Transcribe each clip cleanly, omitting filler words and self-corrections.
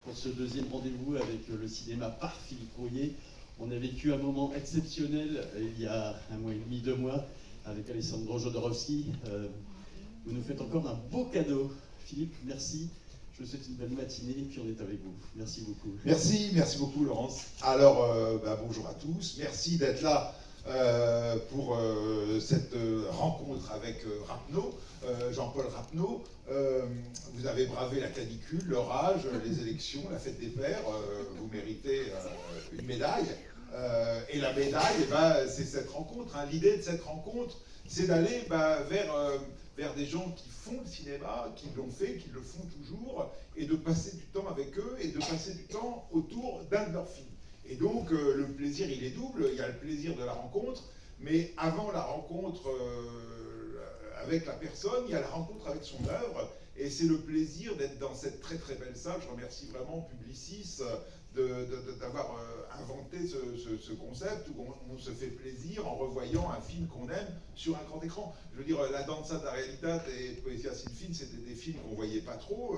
pour ce deuxième rendez-vous avec le cinéma par Philippe Rouillet. On a vécu un moment exceptionnel il y a un mois et demi, 2 mois, avec Alessandro Jodorowsky. Vous nous faites encore un beau cadeau. Philippe, merci. Je vous souhaite une belle matinée et puis on est avec vous. Merci beaucoup. Merci beaucoup Laurence. Alors, bonjour à tous. Merci d'être là pour cette rencontre avec Rappeneau, Jean-Paul Rappeneau. Vous avez bravé la canicule, l'orage, les élections, la fête des pères. Vous méritez une médaille. Et la médaille, c'est cette rencontre. Hein. L'idée de cette rencontre, c'est d'aller vers des gens qui font le cinéma, qui l'ont fait, qui le font toujours, et de passer du temps avec eux, et de passer du temps autour d'un de leurs films. Et donc, le plaisir, il est double. Il y a le plaisir de la rencontre, mais avant la rencontre avec la personne, il y a la rencontre avec son œuvre, et c'est le plaisir d'être dans cette très très belle salle. Je remercie vraiment Publicis d'avoir inventé ce concept où on se fait plaisir en revoyant un film qu'on aime sur un grand écran. Je veux dire, La Danza da Realitate et Poesia sin fin, c'était des films qu'on ne voyait pas trop,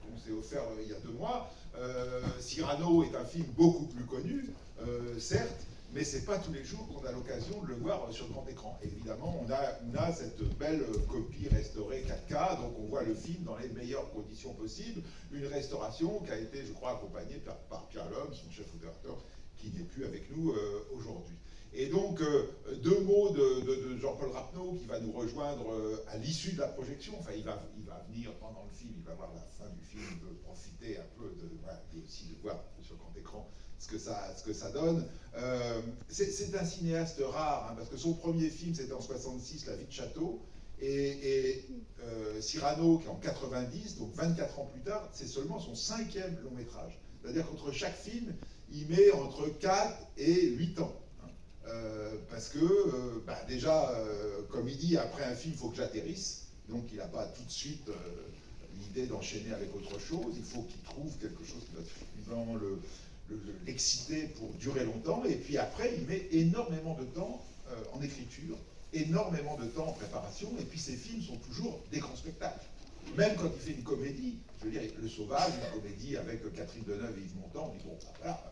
qu'on s'est offert il y a 2 mois. Cyrano est un film beaucoup plus connu, certes, mais c'est pas tous les jours qu'on a l'occasion de le voir sur grand écran. Évidemment, on a cette belle copie restaurée 4K, donc on voit le film dans les meilleures conditions possibles. Une restauration qui a été, je crois, accompagnée par Pierre Lhomme, son chef opérateur, qui n'est plus avec nous aujourd'hui. Et donc, 2 mots de Jean-Paul Rappeneau qui va nous rejoindre à l'issue de la projection. Enfin, il va venir pendant le film, il va voir la fin du film, il veut profiter un peu aussi de voir sur grand écran ce que ça donne. C'est un cinéaste rare, hein, parce que son premier film, c'était en 66, La vie de château, et Cyrano, qui est en 90, donc 24 ans plus tard, c'est seulement son 5e long métrage. C'est-à-dire qu'entre chaque film, il met entre 4 et 8 ans. Parce que, déjà, comme il dit, après un film, il faut que j'atterrisse. Donc, il n'a pas tout de suite l'idée d'enchaîner avec autre chose. Il faut qu'il trouve quelque chose qui va vraiment l'exciter pour durer longtemps. Et puis après, il met énormément de temps en écriture, énormément de temps en préparation. Et puis, ses films sont toujours des grands spectacles. Même quand il fait une comédie, je veux dire, Le Sauvage, une comédie avec Catherine Deneuve et Yves Montand, on dit, bon, voilà.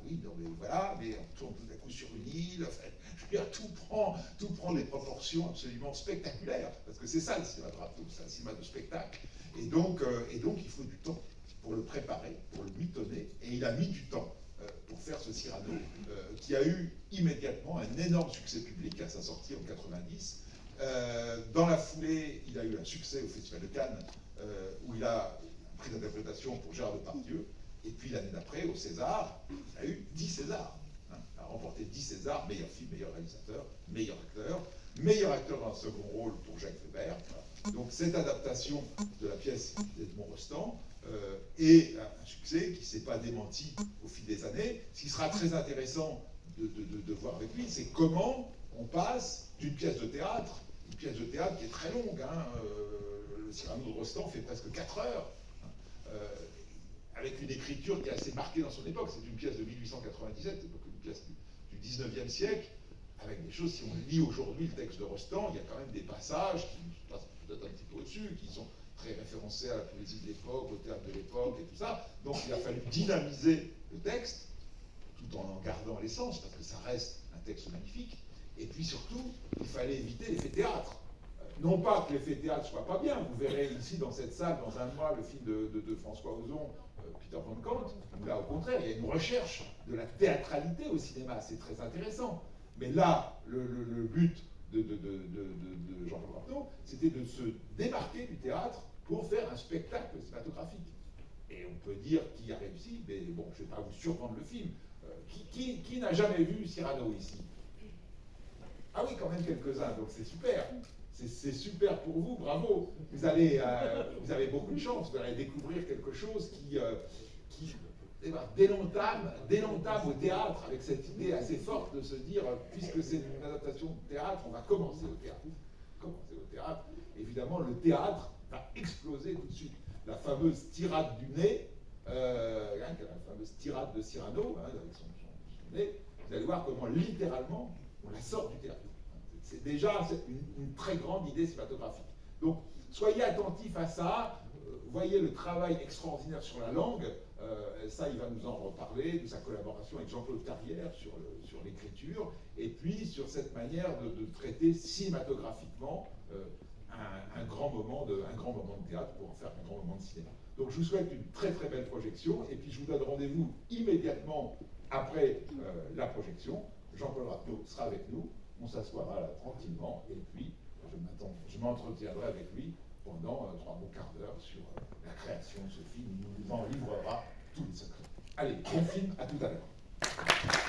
Oui, non, mais voilà, mais on tourne tout à coup sur une île, enfin, je veux dire, tout prend des proportions absolument spectaculaires, parce que c'est ça le cinéma de Rappeneau, c'est un cinéma de spectacle. Et donc, il faut du temps pour le préparer, pour le mitonner, et il a mis du temps pour faire ce Cyrano, qui a eu immédiatement un énorme succès public à sa sortie en 90. Dans la foulée, il a eu un succès au Festival de Cannes, où il a un prix d'interprétation pour Gérard Depardieu. Et puis l'année d'après, au César, il a eu 10 Césars. Hein, il a remporté 10 Césars, meilleur film, meilleur réalisateur, meilleur acteur dans un second rôle pour Jacques Weber. Voilà. Donc cette adaptation de la pièce d'Edmond Rostand est un succès qui ne s'est pas démenti au fil des années. Ce qui sera très intéressant de voir avec lui, c'est comment on passe d'une pièce de théâtre, une pièce de théâtre qui est très longue. Hein, le Cyrano de Rostand fait presque 4 heures. Avec une écriture qui est assez marquée dans son époque. C'est une pièce de 1897, donc une pièce du 19e siècle, avec des choses, si on lit aujourd'hui le texte de Rostand, il y a quand même des passages qui passent peut-être un petit peu au-dessus, qui sont très référencés à la poésie de l'époque, au théâtre de l'époque et tout ça. Donc il a fallu dynamiser le texte, tout en gardant l'essence, parce que ça reste un texte magnifique. Et puis surtout, il fallait éviter l'effet théâtre. Non pas que l'effet théâtre soit pas bien, vous verrez ici dans cette salle, dans un mois, le film de François Ozon, Peter von Kant, où là au contraire, il y a une recherche de la théâtralité au cinéma, c'est très intéressant. Mais là, le but de Jean-Paul Rappeneau, c'était de se démarquer du théâtre pour faire un spectacle cinématographique. Et on peut dire qui a réussi, mais bon, je ne vais pas vous survendre le film. Qui n'a jamais vu Cyrano ici? Ah oui, quand même quelques-uns, donc c'est super. C'est super pour vous, bravo. Vous avez beaucoup de chance, vous allez découvrir quelque chose qui dès l'entame au théâtre, avec cette idée assez forte de se dire, puisque c'est une adaptation de théâtre, on va commencer au théâtre. Évidemment, le théâtre va exploser tout de suite. La fameuse tirade du nez, la fameuse tirade de Cyrano, avec son nez, vous allez voir comment littéralement on la sort du théâtre. C'est déjà une très grande idée cinématographique. Donc, soyez attentifs à ça. Voyez le travail extraordinaire sur la langue. ça, il va nous en reparler, de sa collaboration avec Jean-Claude Carrière sur l'écriture, et puis sur cette manière de traiter cinématographiquement un grand moment de théâtre pour en faire un grand moment de cinéma. Donc je vous souhaite une très très belle projection, et puis je vous donne rendez-vous immédiatement après la projection. Jean-Paul Rapneau sera avec nous, on s'assoira là tranquillement, et puis je m'entretiendrai avec lui pendant 3 bons quarts d'heure sur la création de ce film. Il nous en livrera tous les secrets. Allez, bon film, à tout à l'heure.